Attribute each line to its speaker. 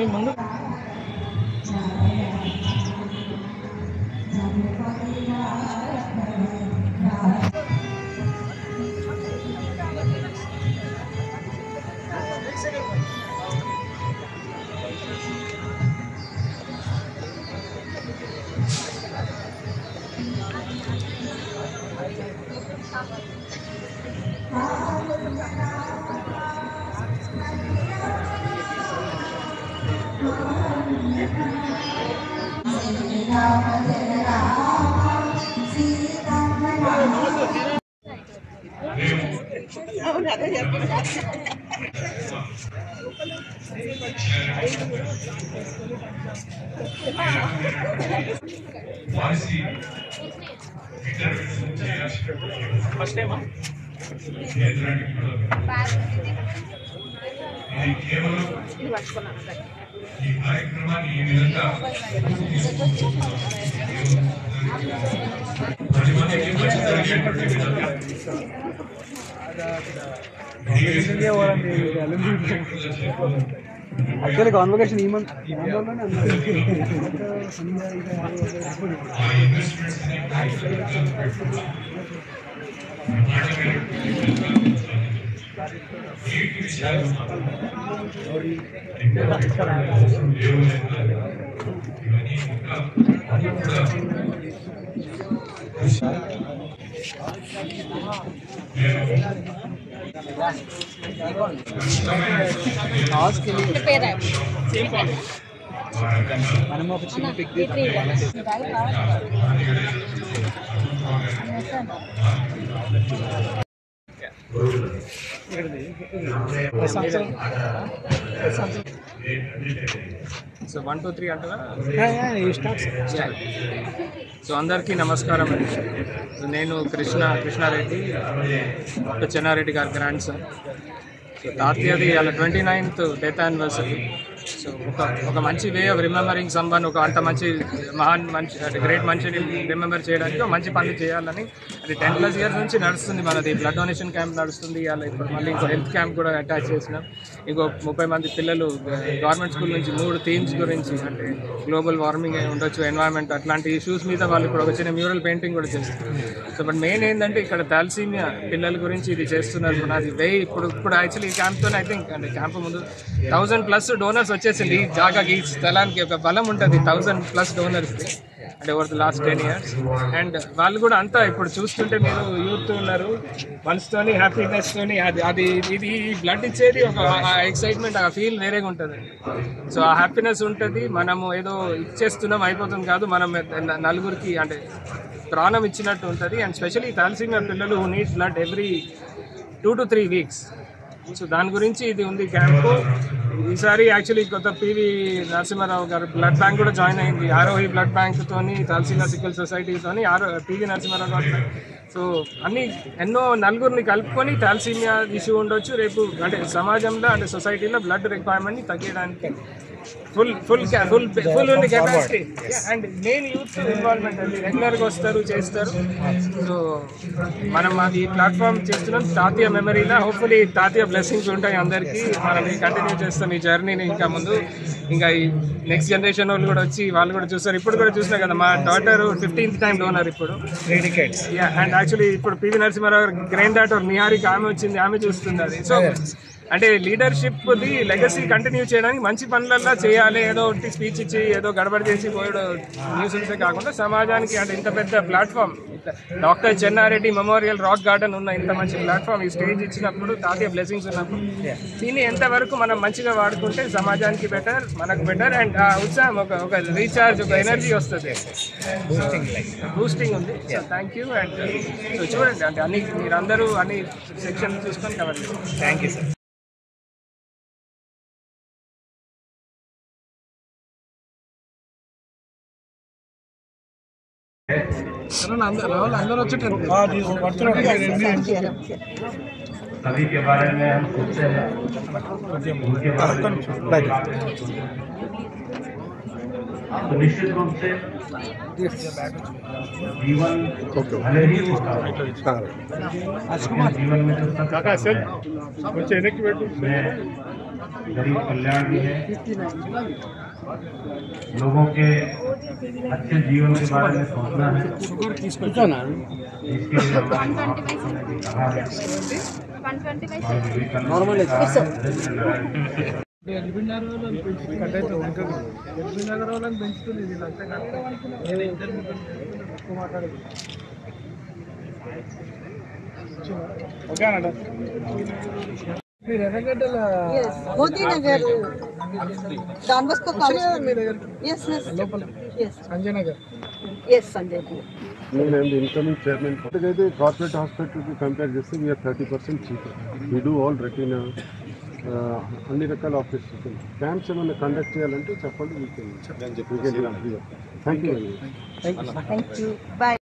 Speaker 1: ముందు ఫస్ట్ టైమా
Speaker 2: ఈ కార్యక్రమాన్ని ఈ విధంగా పది మందికి మంచి జరిగేటువంటి విధంగా
Speaker 3: యాక్చువల్లీ కాన్వకేషన్ ఈ మంత్
Speaker 2: ఆ ఇన్వెస్ట్మెంట్స్
Speaker 3: మనం ఒక చిన్న పిక్
Speaker 1: సో 1 2 3 అంటారా? సో అందరికీ నమస్కారం అండి. నేను కృష్ణారెడ్డి, డాక్టర్ చెన్నారెడ్డి గారి గ్రాండ్ సన్. సో తాతయ్యది అలా 29th డెత్ యానివర్సరీ. సో ఒక మంచి వే ఆఫ్ రిమెంబరింగ్ సంబన్, ఒక అంత మంచి గ్రేట్ మనిషిని రిమెంబర్ చేయడానికి ఒక మంచి పనులు చేయాలని అది 10+ years నుంచి నడుస్తుంది. మనది బ్లడ్ డొనేషన్ క్యాంప్ నడుస్తుంది. అలా ఇప్పుడు మళ్ళీ ఇంకో హెల్త్ క్యాంప్ కూడా అటాచ్ చేసినాం. ఇంకో 30 మంది పిల్లలు గవర్నమెంట్ స్కూల్ నుంచి 3 థీమ్స్ గురించి, అంటే గ్లోబల్ వార్మింగ్ ఉండొచ్చు, ఎన్వైరన్మెంట్, అట్లాంటి ఇష్యూస్ మీద వాళ్ళు ఇప్పుడు ఒక చిన్న మ్యూరల్ పెయింటింగ్ కూడా చేస్తారు. సో బట్ మెయిన్ ఏంటంటే ఇక్కడ థాలసీమియా పిల్లల గురించి ఇది చేస్తున్నారు. అది ఇప్పుడు యాక్చువల్లీ ఈ క్యాంప్తో ఐ థింక్ అంటే క్యాంప్ ముందు 1000+ డోనర్స్ వచ్చేసింది. ఈ జాగాకి, ఈ స్థలానికి ఒక బలం ఉంటుంది 1000+ డోనర్స్కి, అంటే over the last 10 years. And వాళ్ళు కూడా అంతా ఇప్పుడు చూస్తుంటే మీరు యూత్ ఉన్నారు, మనసుతోని హ్యాపీనెస్తోని అది ఇది బ్లడ్ ఇచ్చేది ఒక ఎక్సైట్మెంట్, ఆ ఫీల్ వేరేగా ఉంటుంది. సో ఆ హ్యాపీనెస్ ఉంటుంది. మనము ఏదో ఇచ్చేస్తున్నాం అయిపోతుంది కాదు, మనం నలుగురికి అంటే ప్రాణం ఇచ్చినట్టు ఉంటుంది. అండ్ స్పెషల్లీ థాలసీమియా పిల్లలు who need blood every 2 to 3 weeks. So దాని గురించి ఇది ఉంది క్యాంపు. ఈసారి యాక్చువల్లీ కొత్త పివి నరసింహారావు గారు బ్లడ్ బ్యాంక్ కూడా జాయిన్ అయింది. ఆరోహి బ్లడ్ బ్యాంక్తోని, థాలసీమియా సికిల్ సొసైటీతోని పివి నరసింహారావు గారు. సో ఎన్నో నలుగురిని కలుపుకొని థాలసీమియా ఇష్యూ ఉండొచ్చు రేపు, అంటే సమాజంలో అంటే సొసైటీలో బ్లడ్ రిక్వైర్మెంట్ని తగ్గడానికి ఫుల్ ఉంది capacity. And main youth involvement అండి, రెగ్యులర్గా వస్తారు, చేస్తారు. సో మనం అది ప్లాట్ఫామ్ చేస్తున్నాం తాతయ్య మెమరీలో. హోప్ఫుల్లీ తాతయ్య బ్లెస్సింగ్స్ ఉంటాయి అందరికీ. మనం కంటిన్యూ చేస్తాం ఈ జర్నీని. ఇంకా ముందు ఇంకా ఈ నెక్స్ట్ జనరేషన్ వాళ్ళు కూడా వచ్చి వాళ్ళు కూడా చూస్తారు. ఇప్పుడు కూడా చూసినా కదా, మా డాటర్ 15th time డోనర్ ఇప్పుడు 3 decades. అండ్ యాక్చువల్లీ ఇప్పుడు పివి నరసింహారావు గ్రాండ్ డాటర్ నిహారిక, ఆమె వచ్చింది, ఆమె చూస్తుంది అది. సో అంటే లీడర్షిప్ది లెగసీ కంటిన్యూ చేయడానికి మంచి పనులల్లో చేయాలి. ఏదో ఒకటి స్పీచ్ ఇచ్చి ఏదో గడబడి చేసి పోయడం న్యూస్లే కాకుండా సమాజానికి అంటే ఇంత పెద్ద platform, doctor Chenna Reddy memorial rock garden ఉన్న ఇంత మంచి ప్లాట్ఫామ్, ఈ స్టేజ్ ఇచ్చినప్పుడు, తాతయ్య బ్లెస్సింగ్స్ ఉన్నప్పుడు దీన్ని ఎంతవరకు మనం మంచిగా వాడుకుంటే సమాజానికి బెటర్, మనకు బెటర్. అండ్ ఆ ఉత్సాహం ఒక రీఛార్జ్, ఒక ఎనర్జీ వస్తుంది, బూస్టింగ్ ఉంది. So thank you. అండ్ చూడండి అంటే అన్ని మీరందరూ అన్ని సెక్షన్ చూసుకొని కవర్ చేయండి.
Speaker 3: Thank you sir.
Speaker 2: सभी के बारे में हम सोचते हैं, उनके बारे में तो निश्चित रूप से जीवन भले ही होता है, जीवन में मैं गरीब कल्याण भी है, लोगों के अच्छे जीवन के बारे में सोचना है, इसके लिए हमारे महापुरुषों ने भी कहा है।
Speaker 4: Yes, Modi Nagar, Don Bosco College. Yes, yes. Yes.
Speaker 3: Sanjay Nagar.
Speaker 4: Yes, Sanjay Nagar.
Speaker 5: నేను ఇన్కమింగ్ చైర్మన్ అయితే కార్పొరేట్ హాస్పిటల్కి కంపేర్ చేస్తే we are 30% cheaper. We do all retina అన్ని రకాల ఆపరేషన్స్. క్యాంప్స్ ఏమైనా కండక్ట్ చేయాలంటే చెప్పండి. Thank you.
Speaker 4: Thank you. Bye.